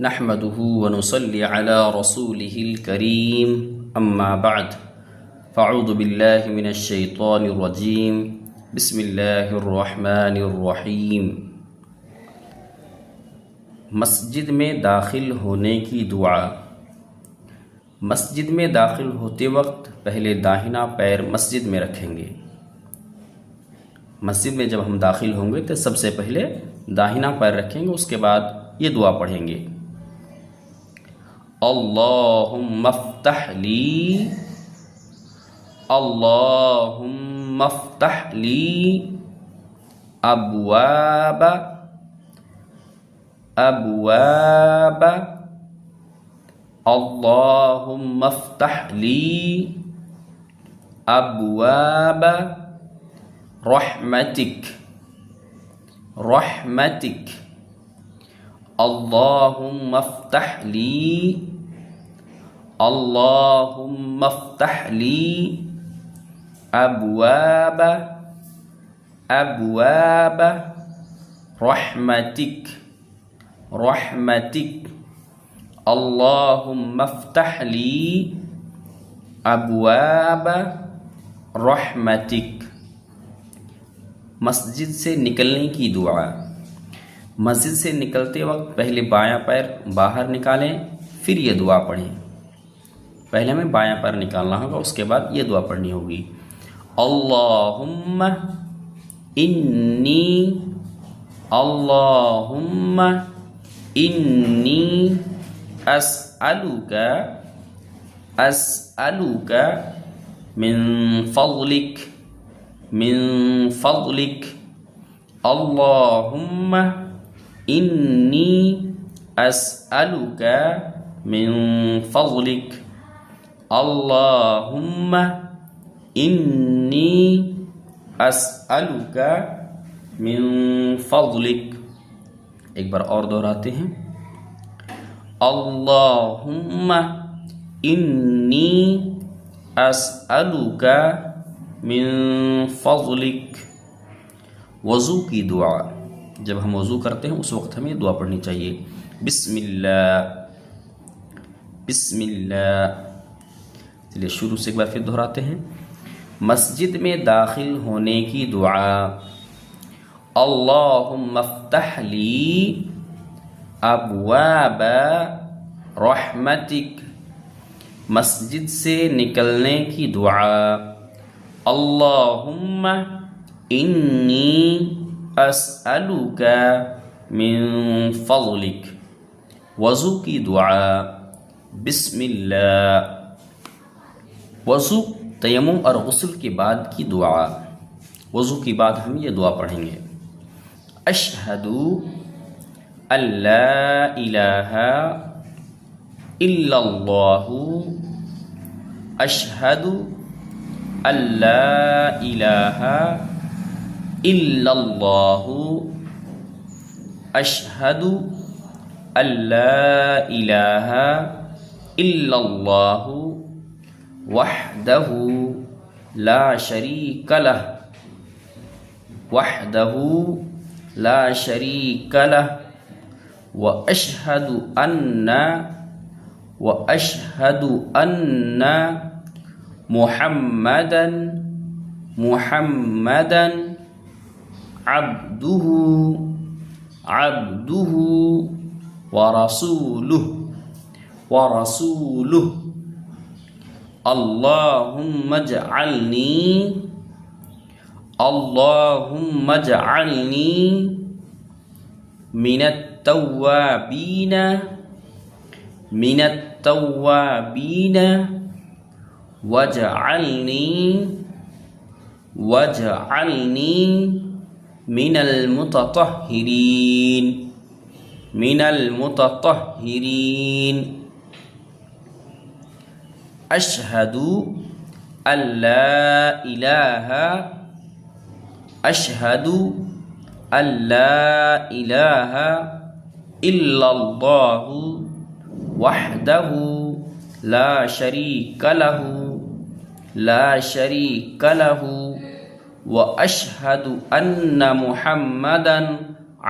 नहमदुहु व नुसल्ली अला रसूलिहिल करीम अम्मा बअद फ़अऊज़ु बिल्लाहि मिनश शैतानिर रजीम बिस्मिल्लाहिर रहमानिर रहीम। मस्जिद में दाखिल होने की दुआ। मस्जिद में दाखिल होते वक्त पहले दाहिना पैर मस्जिद में रखेंगे। मस्जिद में जब हम दाखिल होंगे तो सबसे पहले दाहिना पैर रखेंगे, उसके बाद ये दुआ पढ़ेंगे, अल्लाहुम्मा फ़्तह ली, अल्लाहुम्मा फ़्तह ली अब्वाब अब्वाब, अल्लाहुम्मा फ़्तह ली अब्वाब रहमतिक रहमतिक, अल्लाहुम्मा फ़्तह ली, अल्लाहुम्मा फ़्तह ली अब्वाब अब्वाब रहमतिक रहमतिक, अल्लाहुम्मा फ़्तह ली अब्वाब रहमतिक। मस्जिद से निकलने की दुआ। मस्जिद से निकलते वक्त पहले बायां पैर बाहर निकालें, फिर ये दुआ पढ़ें। पहले हमें बायां पैर निकालना होगा, उसके बाद ये दुआ पढ़नी होगी, अल्लाहुम्मा इन्नी, अल्लाहुम्मा इन्नी अस्अलुका अस्अलुका मिन फ़ज़लिक मिन फ़ज़लिक, अल्लाहुम्मा इन्नी अस्अलुका मिन फ़ज़लिक, अल्लाहुम्मा इन्नी अस्अलुका मिन फ़ज़लिक। एक बार और दोहराते हैं, अल्लाहुम्मा इन्नी अस्अलुका मिन फ़ज़लिक। वज़ू की दुआ। जब हम वज़ू करते हैं उस वक्त हमें दुआ पढ़नी चाहिए, बिस्मिल्लाह बिस्मिल्लाह। चलिए शुरू से एक बार फिर दोहराते हैं। मस्जिद में दाखिल होने की दुआ। अल्लाहुम्मा फ़्तह ली अब्वाब रहमतिक। मस्जिद से निकलने की दुआ, अल्लाहुम्मा इन्नी अस्अलुका मिन फ़ज़लिक। वज़ू की दुआ, बिस्मिल्लाह। वज़ू तयम्मुम और गुस्ल के बाद की दुआ। वज़ू के बाद हम ये दुआ पढ़ेंगे, अशहदु अल्ला इलाहा इल्लल्लाहु, अशहदु अल्ला इलाहा इल्लल्लाहु, अशहदु अल्ला इलाहा इल्लल्लाहु वहदहु ला शरीक लह वहदहु ला शरीक लह व अशहदु अन्ना मुहम्मदन मुहम्मदन अब्दुहु अब्दुहु व रसूलुहु। अल्लाहुम्मा जअलनी मिनत तव्वाबीन वजअलनी मिनल मुतत्तहिरीन। अशहदु अल्ला इलाहा अशहदु अल्ला इलाहा इल्लल्लाहु वहदहु ला शरीक लहु व अशहदु अन्न मुहम्मदन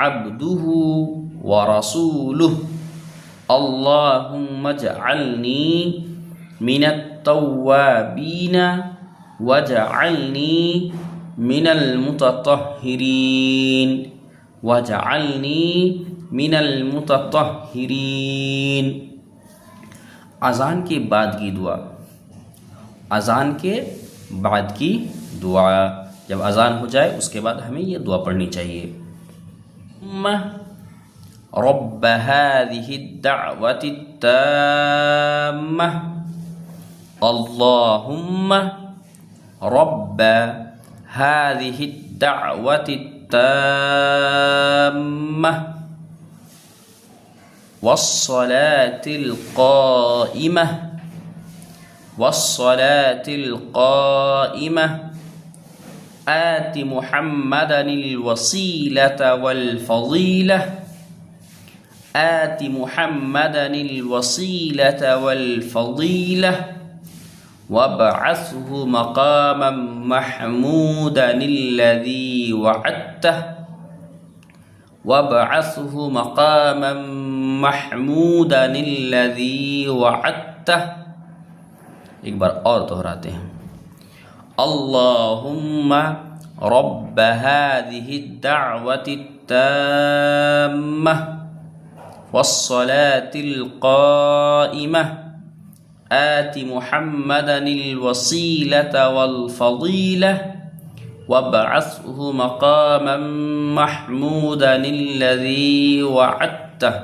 अब्दुहु व रसूलुहु। अल्लाहुम्मा जअलनी मिनत तव्वाबीना वजअलनी मिनल मुतत्तहिरीन वजअलनी मिनल मुतत्तहिरीन। अज़ान के बाद की दुआ, अज़ान के बाद की दुआ, जब अज़ान हो जाए उसके बाद हमें ये दुआ पढ़नी चाहिए। रब्ब हाज़िहि द्दअवति त्ताम्मह अल्लाहुम्मा रब्ब हाज़िहि द्दअवति त्ताम्मह वस्सलातिल क़ाइमह वस्सलातिल क़ाइमह आति मुहम्मदनिल वसीलत वल फ़ज़ीलह आति मुहम्मदनिल वसीलत वल फ़ज़ीलह वबअसहु मक़ामम महमूदनिल्लज़ी वअदतह वबअसहु मक़ामम महमूदनिल्लज़ी वअदतह। एक बार और दोहराते हैं। अल्लाहुम्मा रब्ब हाज़िहि द्दअवति त्ताम्मह वस्सलातिल क़ाइमह आति मुहम्मदनिल वसीलत वल फ़ज़ीलह वबअसहु मक़ामम महमूदनिल्लज़ी वअदतह।